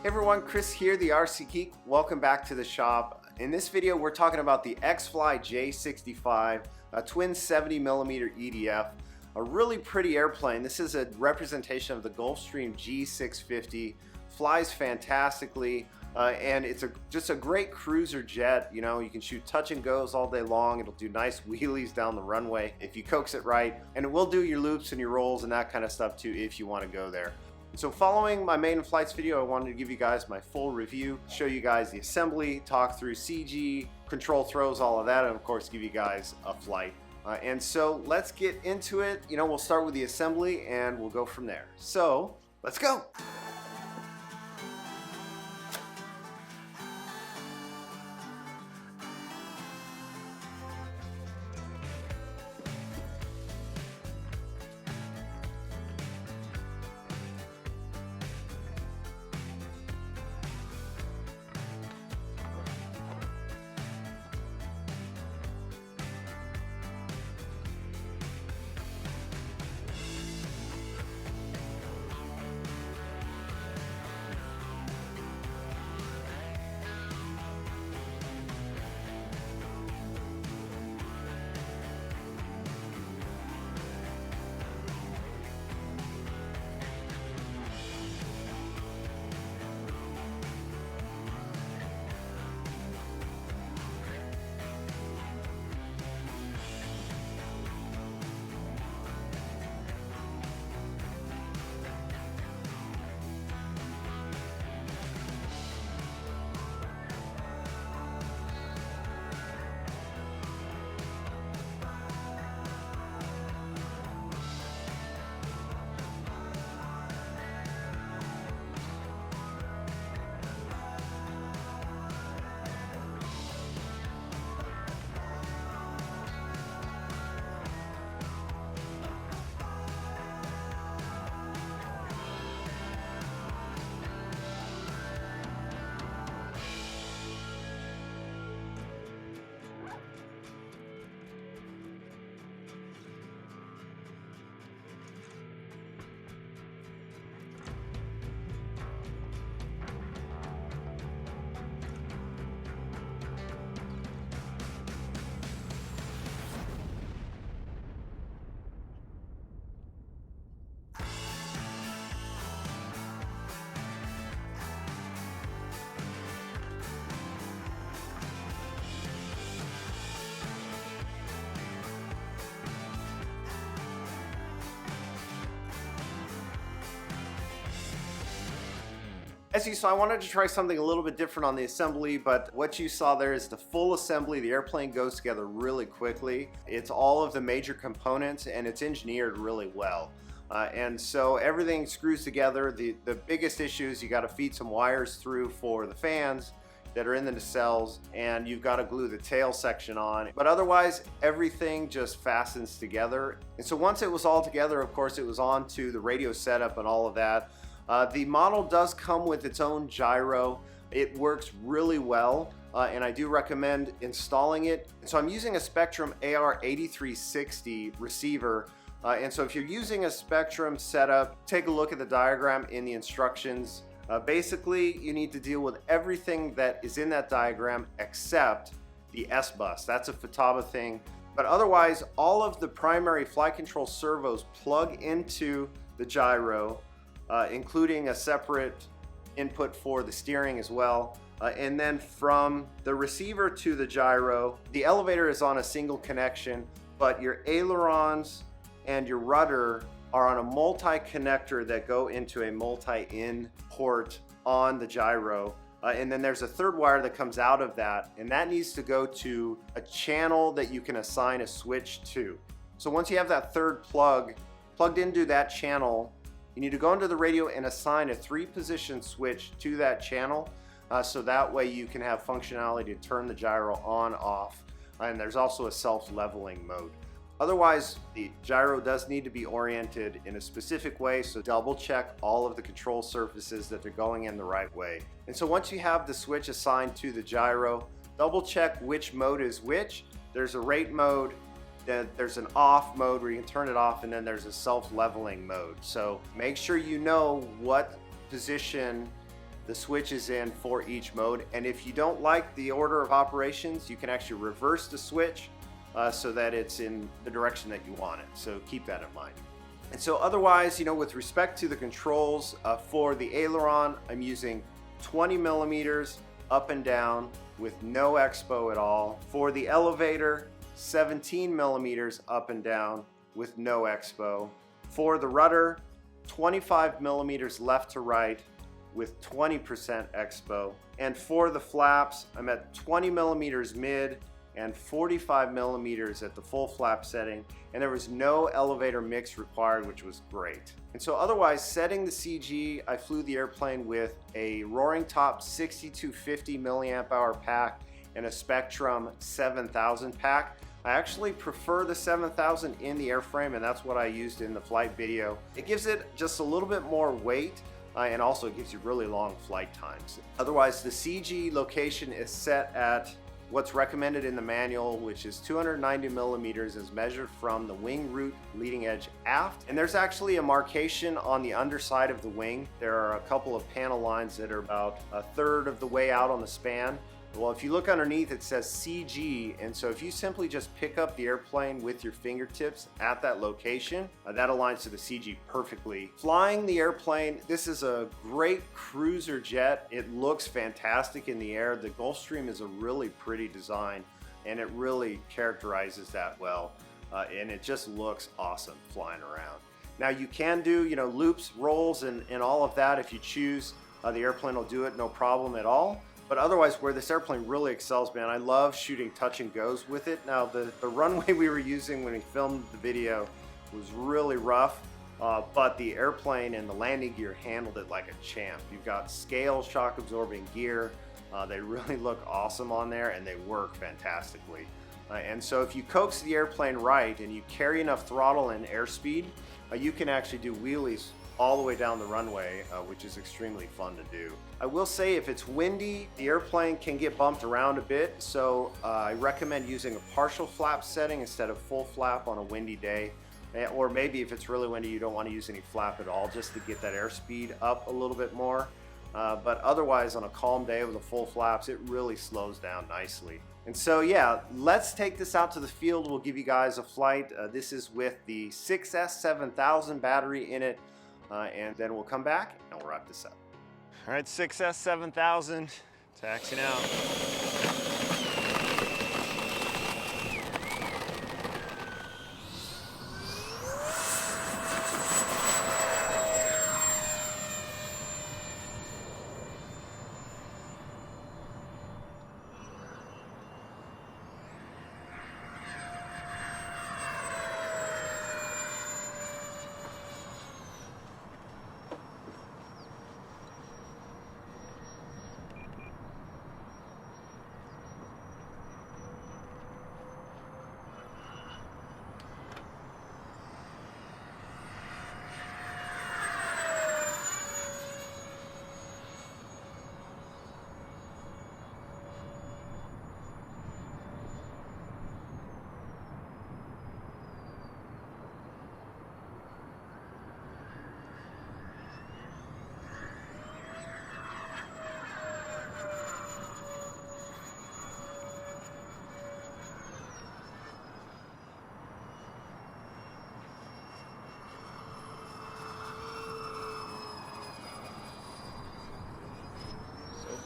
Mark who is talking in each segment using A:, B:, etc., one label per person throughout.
A: Hey everyone, Chris here, the RC Geek. Welcome back to the shop. In this video, we're talking about the Xfly J65, a twin 70mm EDF, a really pretty airplane. This is a representation of the Gulfstream G650. Flies fantastically, and it's just a great cruiser jet. You know, you can shoot touch and goes all day long. It'll do nice wheelies down the runway if you coax it right, and it will do your loops and your rolls and that kind of stuff too if you want to go there. So following my maiden flights video, I wanted to give you guys my full review, show you guys the assembly, talk through CG, control throws, all of that, and of course give you guys a flight. And so let's get into it. You know, we'll start with the assembly and we'll go from there. So let's go. As you saw, I wanted to try something a little bit different on the assembly, but what you saw there is the full assembly. The airplane goes together really quickly. It's all of the major components and it's engineered really well. And so everything screws together. The biggest issue is you got to feed some wires through for the fans that are in the nacelles, and you've got to glue the tail section on. But otherwise, everything just fastens together. And so once it was all together, of course, it was on to the radio setup and all of that. The model does come with its own gyro. It works really well, and I do recommend installing it. So I'm using a Spectrum AR8360 receiver, and so if you're using a Spectrum setup, take a look at the diagram in the instructions. Basically, you need to deal with everything that is in that diagram except the S-bus. That's a FTABA thing. But otherwise, all of the primary flight control servos plug into the gyro, including a separate input for the steering as well. And then from the receiver to the gyro, the elevator is on a single connection, but your ailerons and your rudder are on a multi-connector that go into a multi-in port on the gyro. And then there's a third wire that comes out of that, and that needs to go to a channel that you can assign a switch to. So once you have that third plug plugged into that channel, you need to go into the radio and assign a 3-position switch to that channel, so that way you can have functionality to turn the gyro on, off, and there's also a self-leveling mode. Otherwise, the gyro does need to be oriented in a specific way, so double check all of the control surfaces that they're going in the right way. And so once you have the switch assigned to the gyro, double check which mode is which. There's a rate mode, then there's an off mode where you can turn it off, and then there's a self-leveling mode. So make sure you know what position the switches in for each mode. And if you don't like the order of operations, you can actually reverse the switch so that it's in the direction that you want it. So keep that in mind. And so otherwise, you know, with respect to the controls for the aileron, I'm using 20 millimeters up and down with no expo at all. For the elevator, 17 millimeters up and down with no expo. For the rudder, 25 millimeters left to right with 20% expo. And for the flaps, I'm at 20 millimeters mid and 45 millimeters at the full flap setting, and there was no elevator mix required, which was great. And so otherwise, setting the CG, I flew the airplane with a Roaring Top 6250 milliamp hour pack and a Spectrum 7000 pack. I actually prefer the 7000 in the airframe, and that's what I used in the flight video. It gives it just a little bit more weight, and also gives you really long flight times. Otherwise, the CG location is set at what's recommended in the manual, which is 290 millimeters as measured from the wing root leading edge aft. And there's actually a marcation on the underside of the wing. There are a couple of panel lines that are about a third of the way out on the span. Well, if you look underneath, it says CG, and so if you simply just pick up the airplane with your fingertips at that location, that aligns to the CG perfectly. Flying the airplane, this is a great cruiser jet. It looks fantastic in the air. The Gulfstream is a really pretty design, and it really characterizes that well, and it just looks awesome flying around. Now you can do, you know, loops, rolls, and all of that if you choose. The airplane will do it, no problem at all. But otherwise, where this airplane really excels, man, I love shooting touch and goes with it. Now, the runway we were using when we filmed the video was really rough, but the airplane and the landing gear handled it like a champ. You've got scale shock absorbing gear. They really look awesome on there, and they work fantastically. And so if you coax the airplane right and you carry enough throttle and airspeed, you can actually do wheelies all the way down the runway, which is extremely fun to do. I will say if it's windy, the airplane can get bumped around a bit, so I recommend using a partial flap setting instead of full flap on a windy day. Or maybe if it's really windy, you don't want to use any flap at all, just to get that airspeed up a little bit more. But otherwise, on a calm day with the full flaps, it really slows down nicely. And so yeah, let's take this out to the field. We'll give you guys a flight. This is with the 6S7000 battery in it. And then we'll come back and we'll wrap this up. All right, 6S7000, taxiing out.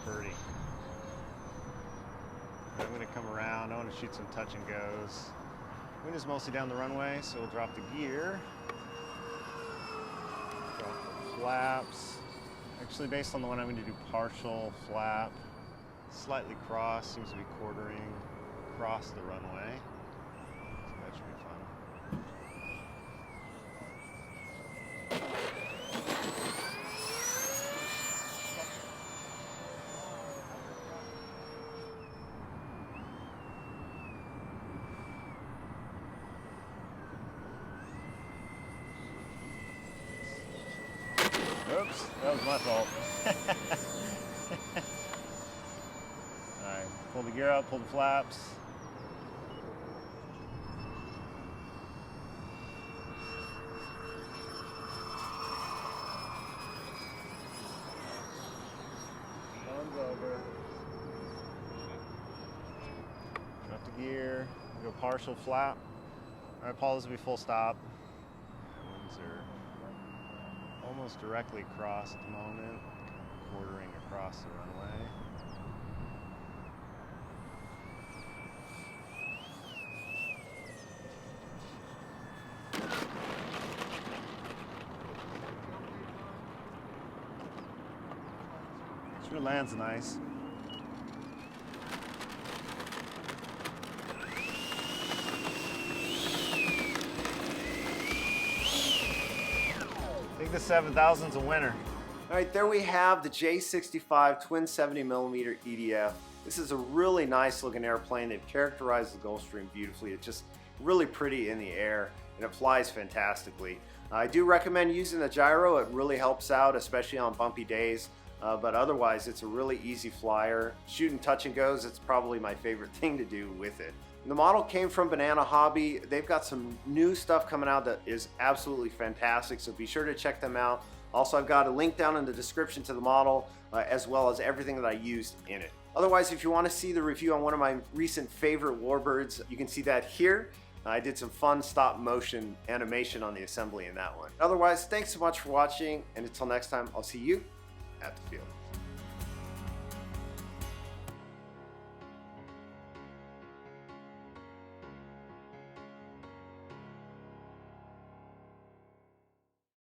A: Pretty. I'm going to come around. I want to shoot some touch and goes. Wind is mostly down the runway, so we'll drop the gear. Drop the flaps. Actually, based on the one, I'm going to do partial flap. Slightly cross, seems to be quartering across the runway. So that should be fun. Oops, that was my fault. Alright, pull the gear out, pull the flaps.
B: go partial flap. All right, Paul, this will be full stop. Winds are almost directly across at the moment, kind of quartering across the runway. Sure lands nice. I think the 7000's a winner.
A: All right, there we have the J65 twin 70mm EDF. This is a really nice looking airplane. They've characterized the Gulfstream beautifully. It's just really pretty in the air and it flies fantastically. I do recommend using the gyro. It really helps out, especially on bumpy days. But otherwise, it's a really easy flyer. Shooting touch and goes, it's probably my favorite thing to do with it. The model came from Banana Hobby. They've got some new stuff coming out that is absolutely fantastic, so be sure to check them out. Also, I've got a link down in the description to the model, as well as everything that I used in it. Otherwise, if you want to see the review on one of my recent favorite warbirds, you can see that here. I did some fun stop motion animation on the assembly in that one. Otherwise, thanks so much for watching, and until next time, I'll see you at the field.